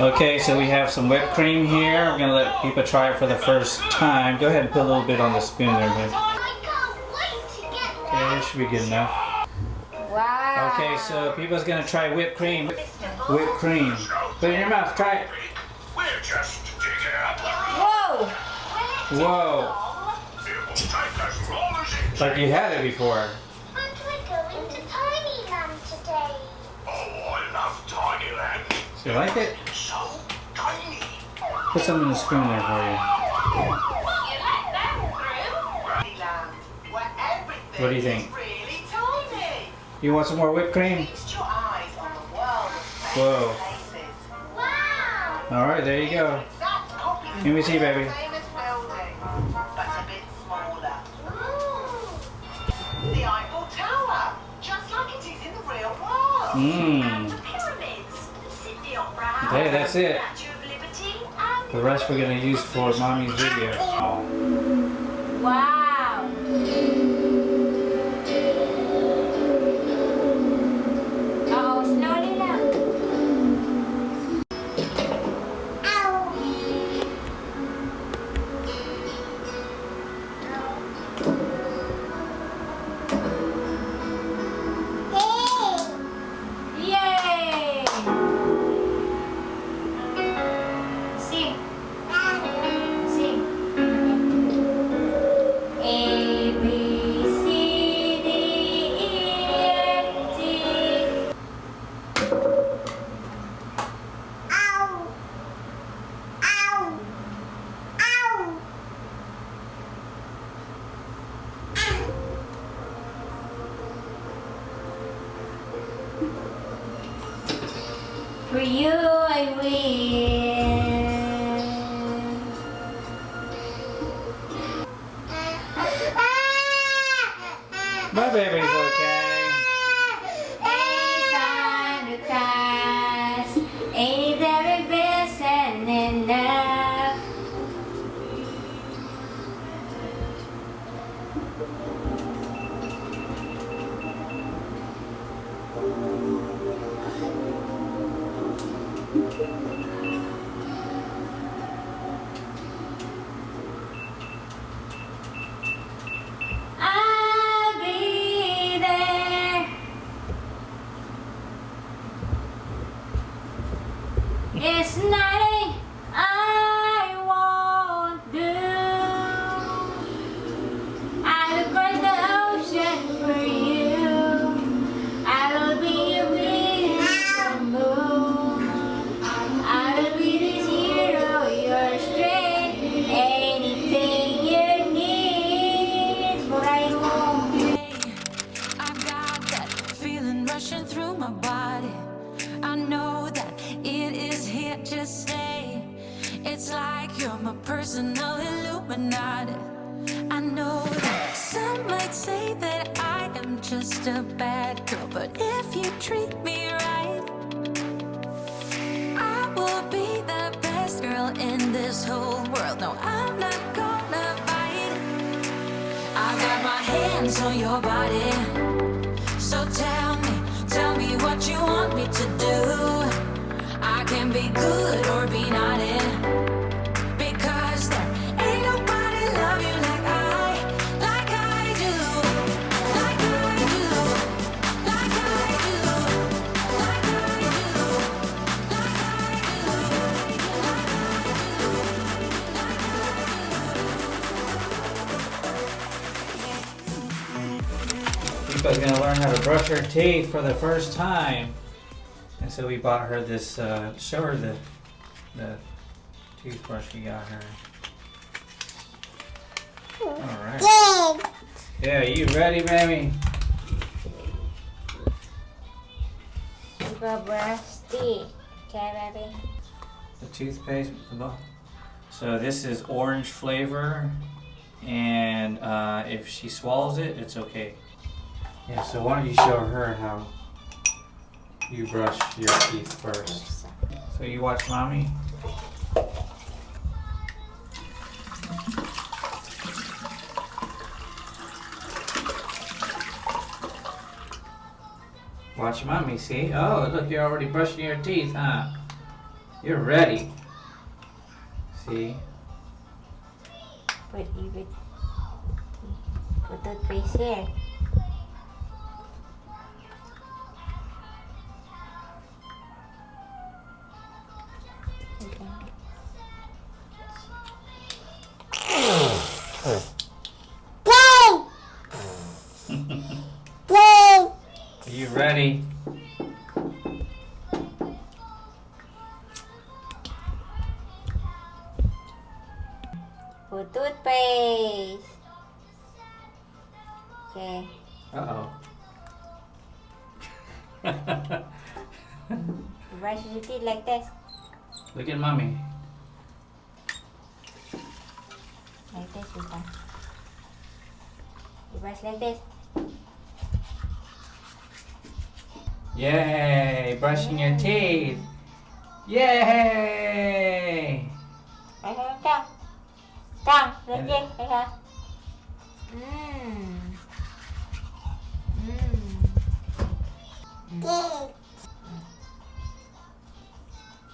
Okay, so we have some whipped cream here. I'm gonna let people try it for the first time. Go ahead and put a little bit on the spoon there, babe. Okay, this should be good enough. Wow. Okay, so people's gonna try whipped cream. Whipped cream. Put it in your mouth, try it. Whoa! Whoa. Like you had it before. And we're going to Tinyland today. Oh, I love Tinyland. So you like it? So tiny. Put some in the spoon there for you. What do you think? Really tiny. You want some more whipped cream? Feast your eyes on the world of Whoa. places. Wow! Alright, there you go. Exact copies Let me see, baby. of the famous building, but a bit smaller. Ooh. The Eiffel Tower, just like it is in the real world. Mmm. And the pyramids, Sydney Opera House, Okay, that's it. Statue of Liberty, and The rest we're gonna use for mommy's video. Wow. Oh, slowly now. Yay! Sing. Sing. A, B, C, D, E, F, G. For you I win. My baby's okay. Anytime to cast, ain't there a best and enough? I'll be there. It's nothing I won't do. I'll cross the ocean for you. I'll be your reason moon. I'll be the hero, your strength, anything you need. But I won't. I got that feeling rushing through my body. I know that it is here to stay. It's like you're my personal Illuminati. I know that some might say that I am just a bad girl, but if you treat me right, I will be the best girl in this whole world. No, I'm not gonna bite. I got my hands on your body. So tell me what you want me to do. I can be good or be naughty, because there ain't nobody love you like I do, like I do, like I do, like I do, People's gonna learn how to brush her teeth for the first time. And so we bought her this, show her the toothbrush we got her. Alright. Yeah, you ready, baby? You go brush teeth. Okay, baby? The toothpaste. So this is orange flavor, and if she swallows it, it's okay. Yeah, so why don't you show her how you brush your teeth first. So you watch mommy. Watch mommy, see? Oh, look, you're already brushing your teeth, huh? You're ready. See? Put toothpaste here. Are you ready? Put toothpaste. Okay. Uh-oh. Brush your teeth like this. Look at mommy. Like this, Papa. You brush like this. Yay! Brushing your teeth. Yay! Right here, tongue. Tongue, like And- this, right here. Mmm. Mmm.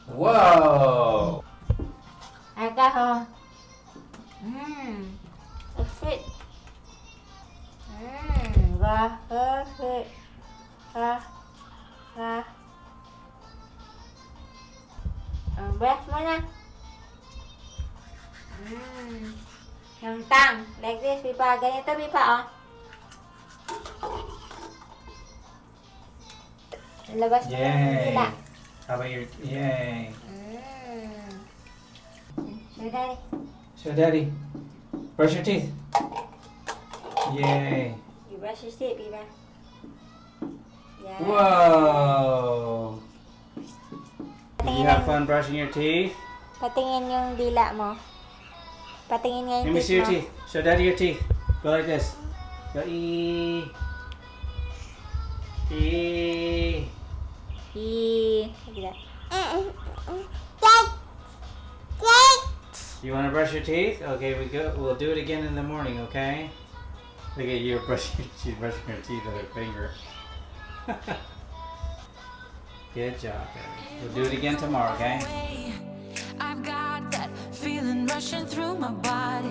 Whoa! Alcohol. Mmm. That's it. Mmm. Ra, ra, ra, ra, ra. Brush muna. Mmm. Yung tongue. Like this, Pipa. Ganito, Pipa, oh. Labas mo yung Yay! dila. How about your yay? Show daddy. Show daddy. Brush your teeth. Yay! You brush your teeth, Pipa. Yeah. Whoa! Did you have fun brushing your teeth? Patingin yung dila mo. Patingin nga Let yung me see teeth your mo. teeth. Show daddy your teeth. Go like this. Go E. E. Like that. You want to brush your teeth? Okay, we'll do it again in the morning, okay? Look at you brushing. She's brushing her teeth with her finger. Good job, baby. We'll do it again tomorrow, okay? I've got that feeling rushing through my body.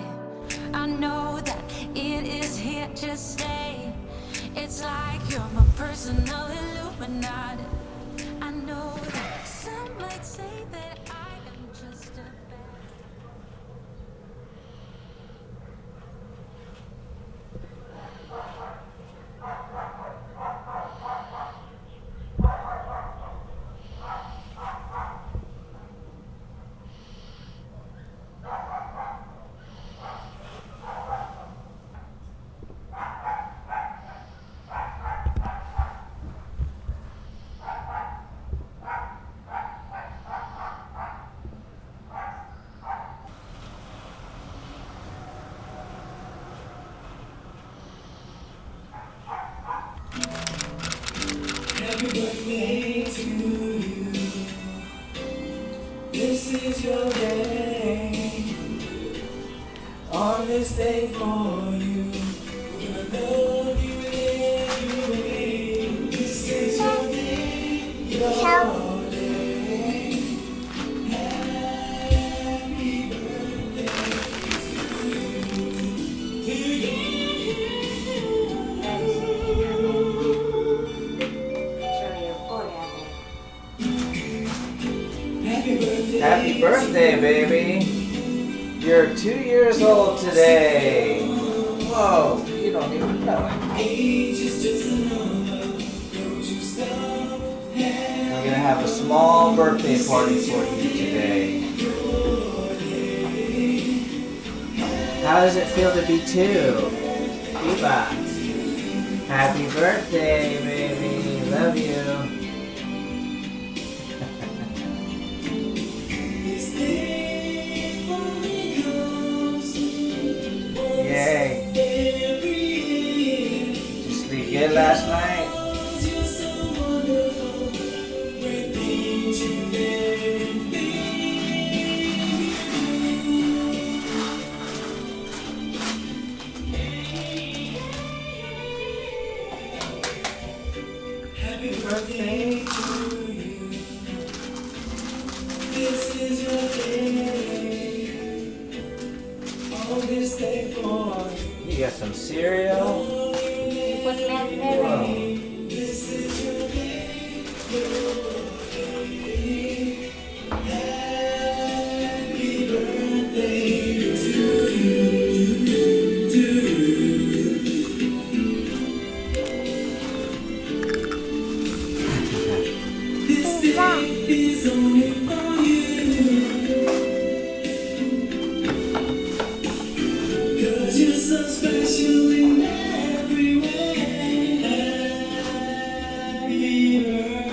I know that it is here to stay. It's like you're my personal Illuminati. I know that some might say that I am just a bad. Happy birthday to you. This is your day. On this day for you. We're gonna love you anyway. This is your day. Your day. Happy birthday to you. Show your forehead. Happy birthday. Happy birthday, baby. You're 2 years old today. Whoa, you don't even know it. Age is just a number. Don't you stop. We're gonna have a small birthday party for you today. How does it feel to be 2? Eva. Happy birthday, baby. Love you. Yay. Did you sleep good last night? Happy birthday to you. This your day. On this day for you. You got some cereal. You put milk there. Whoa. This is your day. Happy birthday to you. This day is only for you. 'Cause you're so special in every way.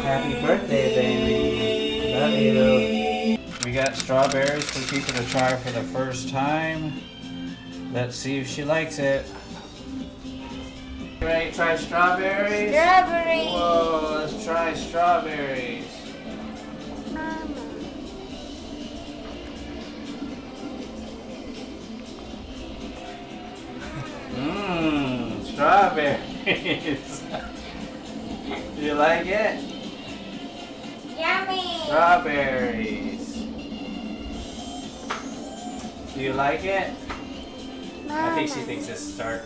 Happy birthday, baby. Love you. We got strawberries for people to try for the first time. Let's see if she likes it. You ready to try strawberries? Strawberry. Whoa, let's try strawberries. Mmm, strawberries. Do you like it? Yummy. Strawberries. Do you like it? I think she thinks it's tart,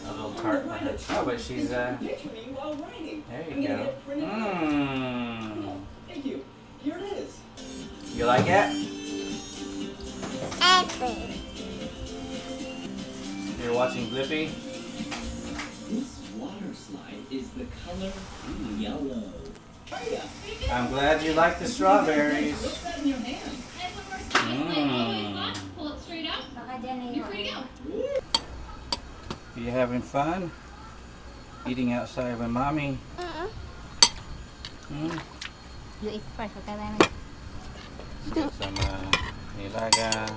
a little tart for her. Oh, but she's there you go. Mmm. Thank you. Here it is. You like it? Apple. You're watching Blippi? This water slide is the color yellow. I'm glad you like the strawberries. What's that in your hand? Mmm. Pull it straight up. Baka dyan na You're free to yun. go. Are you having fun? Eating outside with mommy? Mm? You eat first, okay lang. Get some nilaga.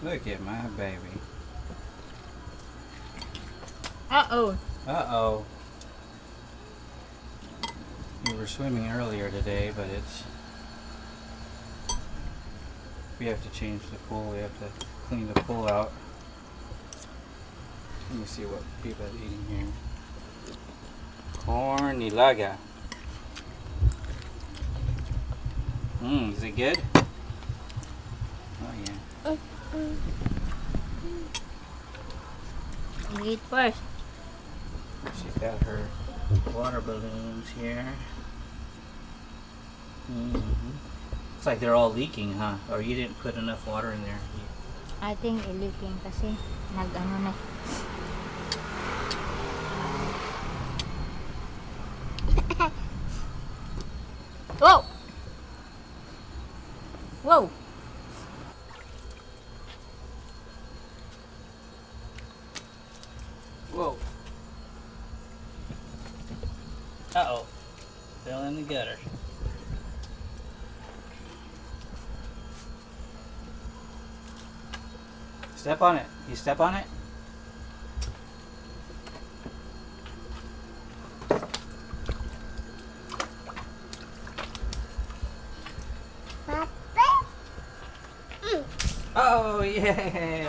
Look at my baby. Uh-oh. Uh-oh. We were swimming earlier today, but we have to change the pool. We have to clean the pool out. Let me see what people are eating here. Corn nilaga. Is it good? Oh yeah. You eat first. She's got her water balloons here. Looks like they're all leaking, huh? Or you didn't put enough water in there. I think leaking kasi nag-ano na. Whoa! Whoa! Whoa. Uh-oh. Fell in the gutter. Step on it. You step on it? Oh, yay!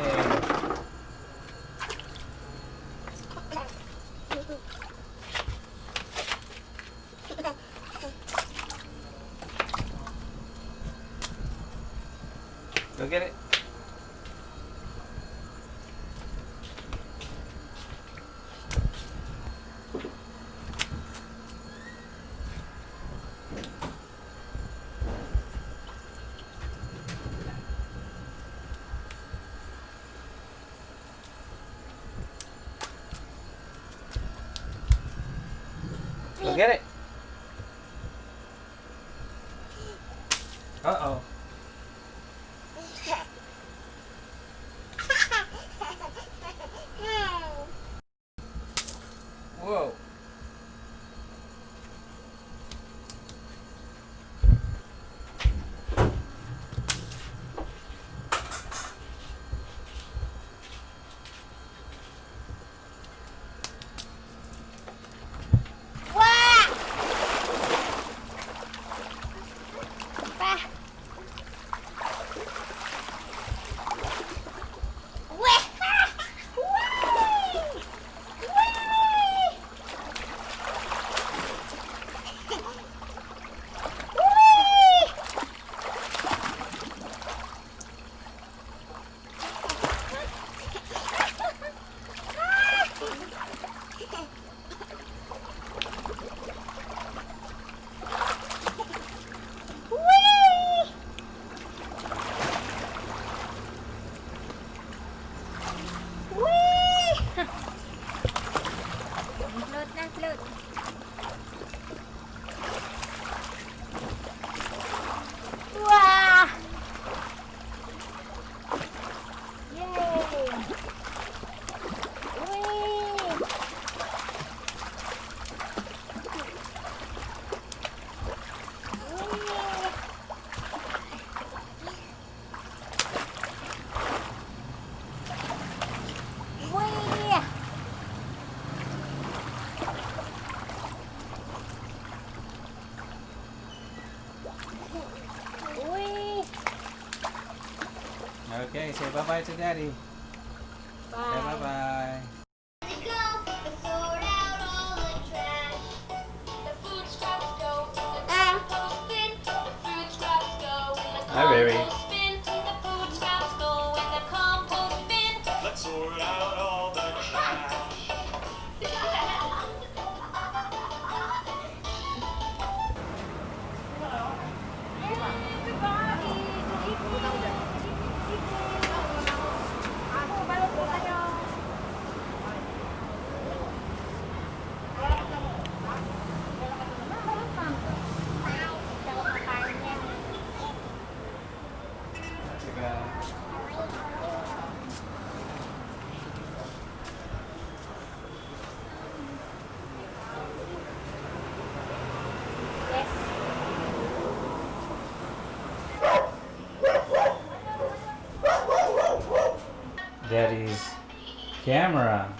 Go get it. Go get it. Uh-oh. Whoa. Okay, say bye-bye to Daddy. Say bye-bye. Hi, baby. Let's sort out all the trash. Daddy's camera.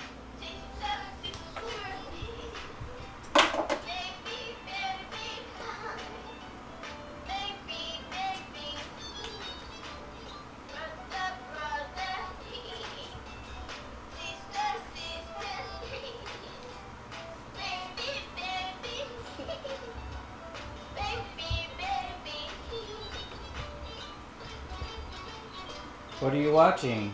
What are you watching?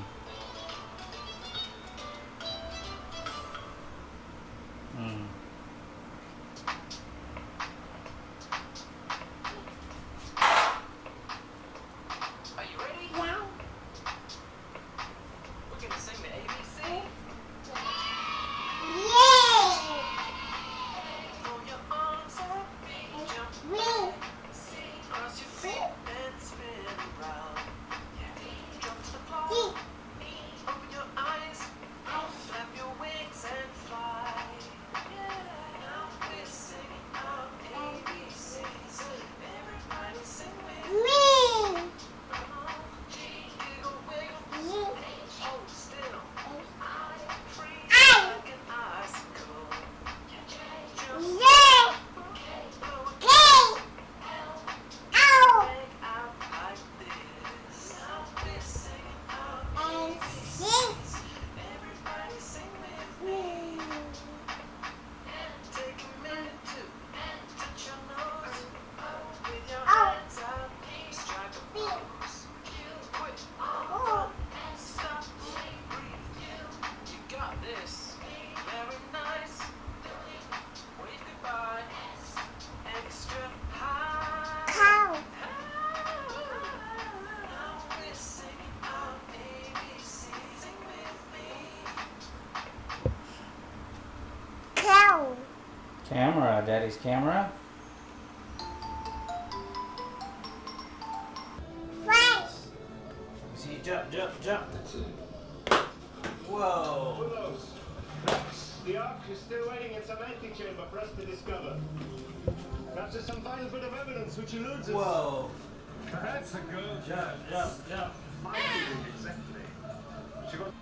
Are you ready? Yeah. We're gonna sing the ABC. Throw your arms up, jump, cross your feet and spin around. Jump to the floor. Open your eyes, flap your wings and fly. Now we're singing our ABCs. Everybody sing with me. Come on, G, giggle, wiggle, hold still. I freeze like an icicle. Jump, blow a make out like this. Now we're singing our ABCs. Everybody sing with me. Take a minute to touch your nose. With your hands out, strike a pose. Quick, stop, breathe. You got this. Very nice. Wave goodbye. Extra high. Now we're singing our ABC. Sing with me. Camera, Daddy's camera. See, jump, jump, jump. Whoa. The Ark is still waiting in some antechamber for us to discover. Perhaps there's some final bit of evidence which eludes us. Whoa. That's a good Jump, jump, jump. My feeling exactly. She got